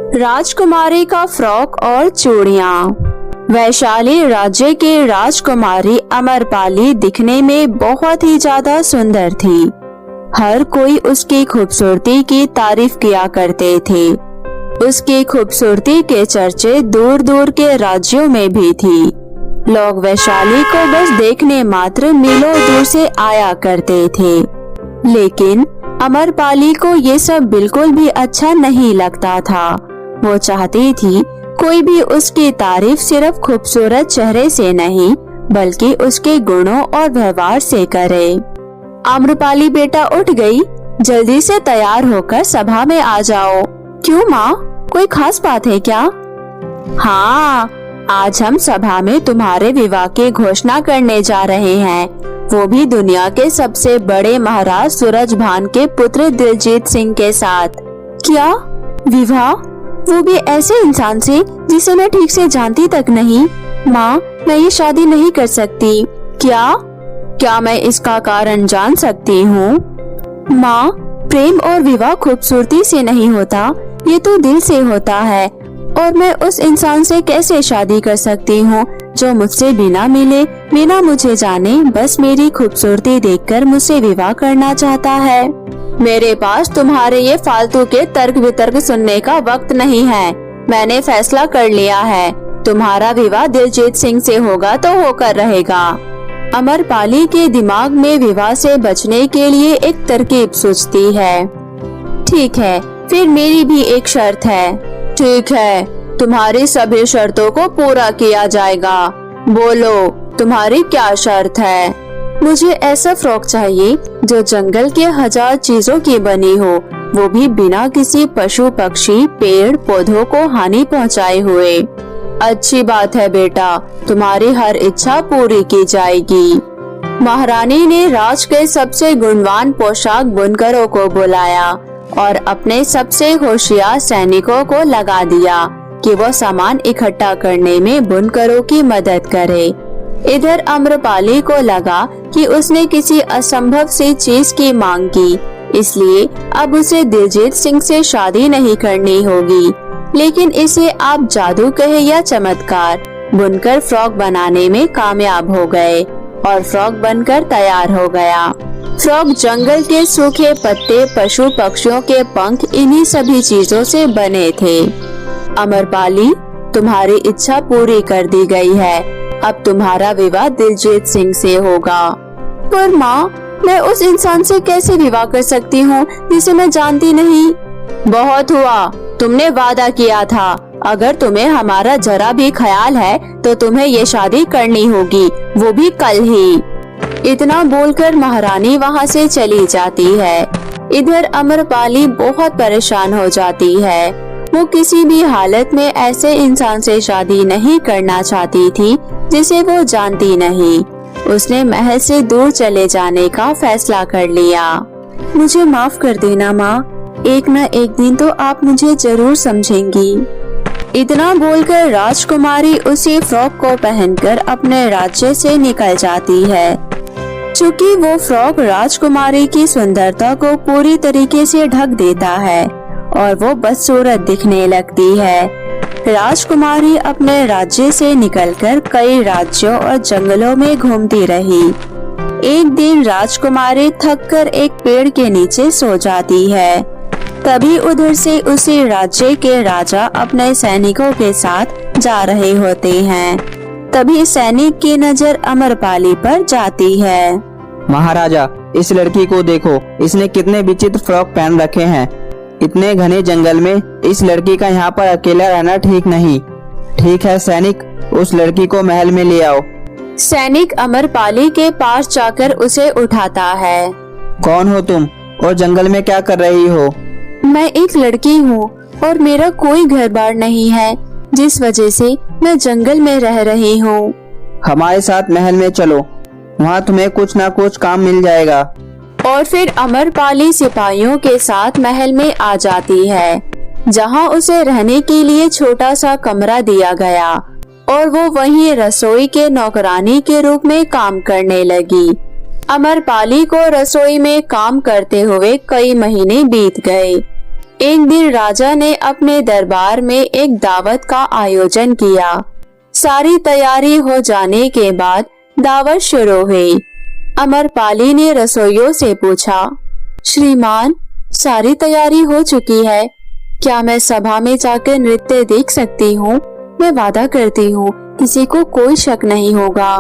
राजकुमारी का फ्रॉक और चूड़ियाँ। वैशाली राज्य के राजकुमारी अमरपाली दिखने में बहुत ही ज्यादा सुंदर थी। हर कोई उसकी खूबसूरती की तारीफ किया करते थे। उसकी खूबसूरती के चर्चे दूर दूर के राज्यों में भी थी। लोग वैशाली को बस देखने मात्र मीलों दूर से आया करते थे। लेकिन अमरपाली को ये सब बिल्कुल भी अच्छा नहीं लगता था। वो चाहती थी कोई भी उसकी तारीफ सिर्फ खूबसूरत चेहरे से नहीं बल्कि उसके गुणों और व्यवहार से करे। आम्रपाली बेटा उठ गई, जल्दी से तैयार होकर सभा में आ जाओ। क्यों माँ, कोई खास बात है क्या? हाँ, आज हम सभा में तुम्हारे विवाह की घोषणा करने जा रहे हैं, वो भी दुनिया के सबसे बड़े महाराज सूरजभान के पुत्र दिलजीत सिंह के साथ। क्या विवाह? वो भी ऐसे इंसान से जिसे मैं ठीक से जानती तक नहीं। माँ, मैं ये शादी नहीं कर सकती। क्या मैं इसका कारण जान सकती हूँ? माँ, प्रेम और विवाह खूबसूरती से नहीं होता, ये तो दिल से होता है। और मैं उस इंसान से कैसे शादी कर सकती हूँ जो मुझसे बिना मिले, बिना मुझे जाने, बस मेरी खूबसूरती देखकर मुझसे विवाह करना चाहता है। मेरे पास तुम्हारे ये फालतू के तर्क वितर्क सुनने का वक्त नहीं है। मैंने फैसला कर लिया है, तुम्हारा विवाह दिलजीत सिंह से होगा तो होकर रहेगा। अमरपाली के दिमाग में विवाह से बचने के लिए एक तरकीब सूझती है। ठीक है, फिर मेरी भी एक शर्त है। ठीक है, तुम्हारी सभी शर्तों को पूरा किया जाएगा। बोलो, तुम्हारी क्या शर्त है? मुझे ऐसा फ्रॉक चाहिए जो जंगल के 1000 चीजों की बनी हो, वो भी बिना किसी पशु पक्षी पेड़ पौधों को हानि पहुंचाए हुए। अच्छी बात है बेटा, तुम्हारी हर इच्छा पूरी की जाएगी। महारानी ने राज के सबसे गुणवान पोशाक बुनकरों को बुलाया और अपने सबसे होशियार सैनिकों को लगा दिया कि वो सामान इकट्ठा करने में बुनकरों की मदद करे। इधर अम्रपाली को लगा कि उसने किसी असंभव सी चीज की मांग की, इसलिए अब उसे दिलजीत सिंह से शादी नहीं करनी होगी। लेकिन इसे आप जादू कहे या चमत्कार, बुनकर फ्रॉक बनाने में कामयाब हो गए और फ्रॉक बनकर तैयार हो गया। फ्रॉक जंगल के सूखे पत्ते, पशु पक्षियों के पंख, इन्हीं सभी चीजों से बने थे। अमरपाली, तुम्हारी इच्छा पूरी कर दी गई है, अब तुम्हारा विवाह दिलजीत सिंह से होगा। पर माँ, मैं उस इंसान से कैसे विवाह कर सकती हूँ जिसे मैं जानती नहीं? बहुत हुआ, तुमने वादा किया था, अगर तुम्हें हमारा जरा भी ख्याल है तो तुम्हें ये शादी करनी होगी, वो भी कल ही। इतना बोलकर महारानी वहाँ से चली जाती है। इधर अमरपाली बहुत परेशान हो जाती है। वो किसी भी हालत में ऐसे इंसान से शादी नहीं करना चाहती थी जिसे वो जानती नहीं। उसने महल से दूर चले जाने का फैसला कर लिया। मुझे माफ कर देना माँ, एक न एक दिन तो आप मुझे जरूर समझेंगी। इतना बोलकर राजकुमारी उसी फ्रॉक को पहनकर अपने राज्य से निकल जाती है। चूँकि वो फ्रॉक राजकुमारी की सुंदरता को पूरी तरीके से ढक देता है और वो बदसूरत दिखने लगती है। राजकुमारी अपने राज्य से निकलकर कई राज्यों और जंगलों में घूमती रही। एक दिन राजकुमारी थककर एक पेड़ के नीचे सो जाती है। तभी उधर से उसी राज्य के राजा अपने सैनिकों के साथ जा रहे होते हैं। तभी सैनिक की नजर अमरपाली पर जाती है। महाराजा, इस लड़की को देखो, इसने कितने विचित्र फ्रॉक पहन रखे हैं। इतने घने जंगल में इस लड़की का यहाँ पर अकेला रहना ठीक नहीं। ठीक है सैनिक, उस लड़की को महल में ले आओ। सैनिक अमरपाली के पास जाकर उसे उठाता है। कौन हो तुम और जंगल में क्या कर रही हो? मैं एक लड़की हूँ और मेरा कोई घर बार नहीं है, जिस वजह से मैं जंगल में रह रही हूँ। हमारे साथ महल में चलो, वहाँ तुम्हें कुछ न कुछ काम मिल जाएगा। और फिर अमरपाली सिपाहियों के साथ महल में आ जाती है, जहाँ उसे रहने के लिए छोटा सा कमरा दिया गया और वो वहीं रसोई के नौकरानी के रूप में काम करने लगी। अमरपाली को रसोई में काम करते हुए कई महीने बीत गए। एक दिन राजा ने अपने दरबार में एक दावत का आयोजन किया। सारी तैयारी हो जाने के बाद दावत शुरू हुई। अमरपाली ने रसोइयों से पूछा, श्रीमान, सारी तैयारी हो चुकी है, क्या मैं सभा में जाकर नृत्य देख सकती हूँ? मैं वादा करती हूँ किसी को कोई शक नहीं होगा।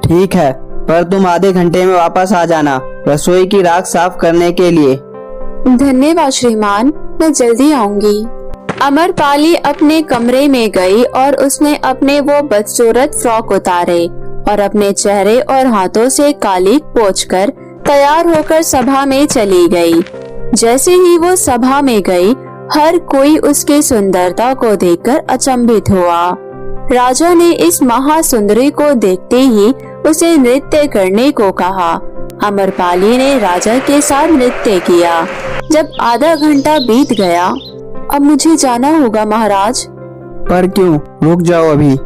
ठीक है, पर तुम आधे घंटे में वापस आ जाना रसोई की राख साफ करने के लिए। धन्यवाद श्रीमान, मैं जल्दी आऊंगी। अमरपाली अपने कमरे में गई और उसने अपने वो बदसूरत फ्रॉक उतारे और अपने चेहरे और हाथों से कालीक पोंछकर तैयार होकर सभा में चली गई। जैसे ही वो सभा में गई, हर कोई उसकी सुंदरता को देखकर अचंभित हुआ। राजा ने इस महासुंदरी को देखते ही उसे नृत्य करने को कहा। अमरपाली ने राजा के साथ नृत्य किया। जब आधा घंटा बीत गया, अब मुझे जाना होगा महाराज। पर क्यों? रुक जाओ अभी।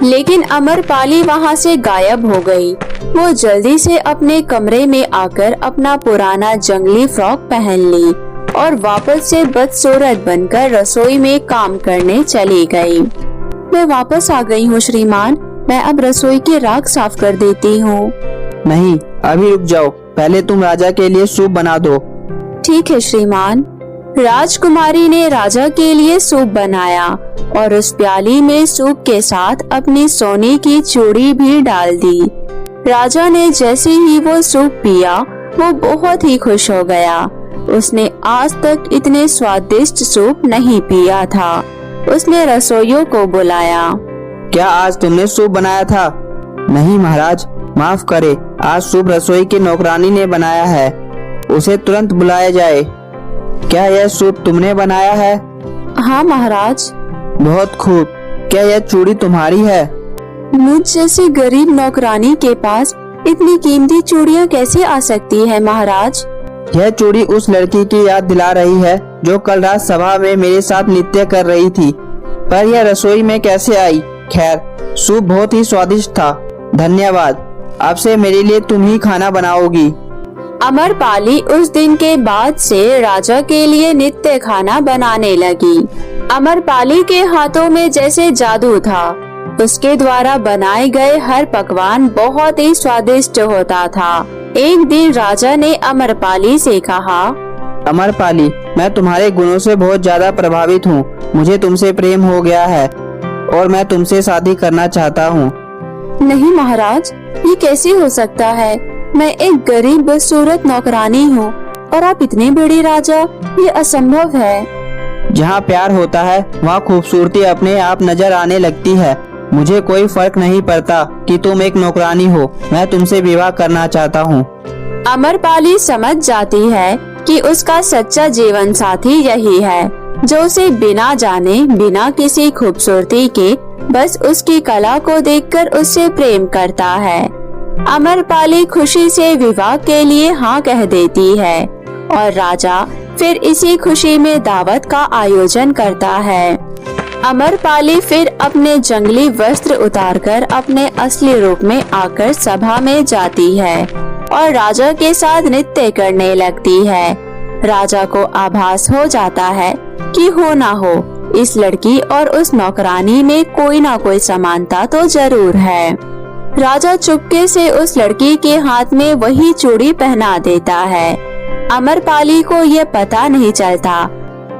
लेकिन अमरपाली वहाँ से गायब हो गई। वो जल्दी से अपने कमरे में आकर अपना पुराना जंगली फ्रॉक पहन ली और वापस से बदसूरत बनकर रसोई में काम करने चली गई। मैं वापस आ गई हूँ श्रीमान, मैं अब रसोई की राख साफ कर देती हूँ। नहीं, अभी रुक जाओ, पहले तुम राजा के लिए सूप बना दो। ठीक है श्रीमान। राजकुमारी ने राजा के लिए सूप बनाया और उस प्याली में सूप के साथ अपनी सोने की चूड़ी भी डाल दी। राजा ने जैसे ही वो सूप पिया, वो बहुत ही खुश हो गया। उसने आज तक इतने स्वादिष्ट सूप नहीं पिया था। उसने रसोइयों को बुलाया। क्या आज तुमने सूप बनाया था? नहीं महाराज, माफ करे, आज सूप रसोई की नौकरानी ने बनाया है, उसे तुरंत बुलाया जाए। क्या यह सूप तुमने बनाया है? हाँ महाराज। बहुत खूब। क्या यह चूड़ी तुम्हारी है? मुझ जैसी गरीब नौकरानी के पास इतनी कीमती चूड़ियाँ कैसे आ सकती है महाराज? यह चूड़ी उस लड़की की याद दिला रही है जो कल रात सभा में मेरे साथ नृत्य कर रही थी। पर यह रसोई में कैसे आई? खैर, सूप बहुत ही स्वादिष्ट था। धन्यवाद। अब से मेरे लिए तुम ही खाना बनाओगी। अमरपाली उस दिन के बाद से राजा के लिए नित्य खाना बनाने लगी। अमरपाली के हाथों में जैसे जादू था। उसके द्वारा बनाए गए हर पकवान बहुत ही स्वादिष्ट होता था। एक दिन राजा ने अमरपाली से कहा, अमरपाली, मैं तुम्हारे गुणों से बहुत ज्यादा प्रभावित हूँ। मुझे तुमसे प्रेम हो गया है और मैं तुमसे शादी करना चाहता हूँ। नहीं महाराज, ये कैसे हो सकता है? मैं एक गरीब बदसूरत नौकरानी हूँ और आप इतने बड़े राजा, ये असंभव है। जहाँ प्यार होता है वहाँ खूबसूरती अपने आप नजर आने लगती है। मुझे कोई फर्क नहीं पड़ता कि तुम एक नौकरानी हो, मैं तुमसे विवाह करना चाहता हूँ। अमरपाली समझ जाती है कि उसका सच्चा जीवन साथी यही है, जो उसे बिना जाने, बिना किसी खूबसूरती के, बस उसकी कला को देखकर उससे प्रेम करता है। अमरपाली खुशी से विवाह के लिए हाँ कह देती है और राजा फिर इसी खुशी में दावत का आयोजन करता है। अमरपाली फिर अपने जंगली वस्त्र उतारकर अपने असली रूप में आकर सभा में जाती है और राजा के साथ नृत्य करने लगती है। राजा को आभास हो जाता है कि हो ना हो, इस लड़की और उस नौकरानी में कोई ना कोई समानता तो जरूर है। राजा चुपके से उस लड़की के हाथ में वही चूड़ी पहना देता है। अमरपाली को ये पता नहीं चलता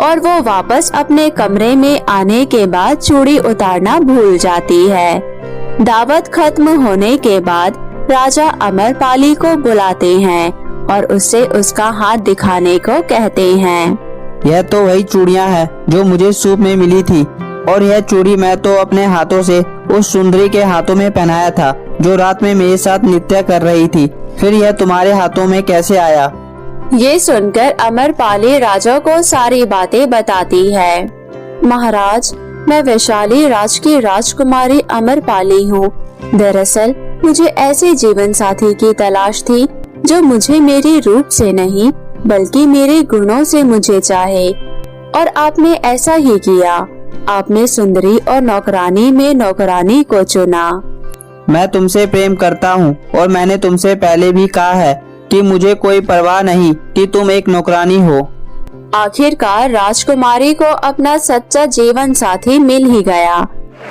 और वो वापस अपने कमरे में आने के बाद चूड़ी उतारना भूल जाती है। दावत खत्म होने के बाद राजा अमरपाली को बुलाते हैं और उससे उसका हाथ दिखाने को कहते हैं। यह तो वही चूड़ियाँ हैं जो मुझे सूप में मिली थी और यह चूड़ी मैं तो अपने हाथों से उस सुंदरी के हाथों में पहनाया था जो रात में मेरे साथ नृत्य कर रही थी। फिर यह तुम्हारे हाथों में कैसे आया? ये सुनकर अमरपाली राजा को सारी बातें बताती है। महाराज, मैं वैशाली राज की राजकुमारी अमरपाली हूँ। दरअसल मुझे ऐसे जीवन साथी की तलाश थी जो मुझे मेरे रूप से नहीं बल्कि मेरे गुणों से मुझे चाहे, और आपने ऐसा ही किया। आपने सुंदरी और नौकरानी में नौकरानी को चुना। मैं तुमसे प्रेम करता हूँ और मैंने तुमसे पहले भी कहा है कि मुझे कोई परवाह नहीं कि तुम एक नौकरानी हो। आखिरकार राजकुमारी को अपना सच्चा जीवन साथी मिल ही गया।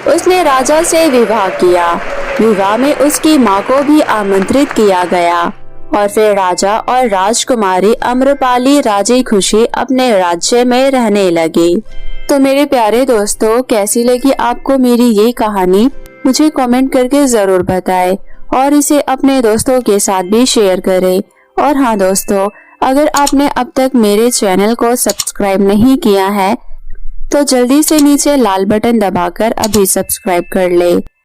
उसने राजा से विवाह किया। विवाह में उसकी माँ को भी आमंत्रित किया गया और फिर राजा और राजकुमारी अम्रपाली राजी खुशी अपने राज्य में रहने लगे। तो मेरे प्यारे दोस्तों, कैसी लगी आपको मेरी ये कहानी? मुझे कमेंट करके जरूर बताएं और इसे अपने दोस्तों के साथ भी शेयर करें। और हाँ दोस्तों, अगर आपने अब तक मेरे चैनल को सब्सक्राइब नहीं किया है तो जल्दी से नीचे लाल बटन दबाकर अभी सब्सक्राइब कर ले।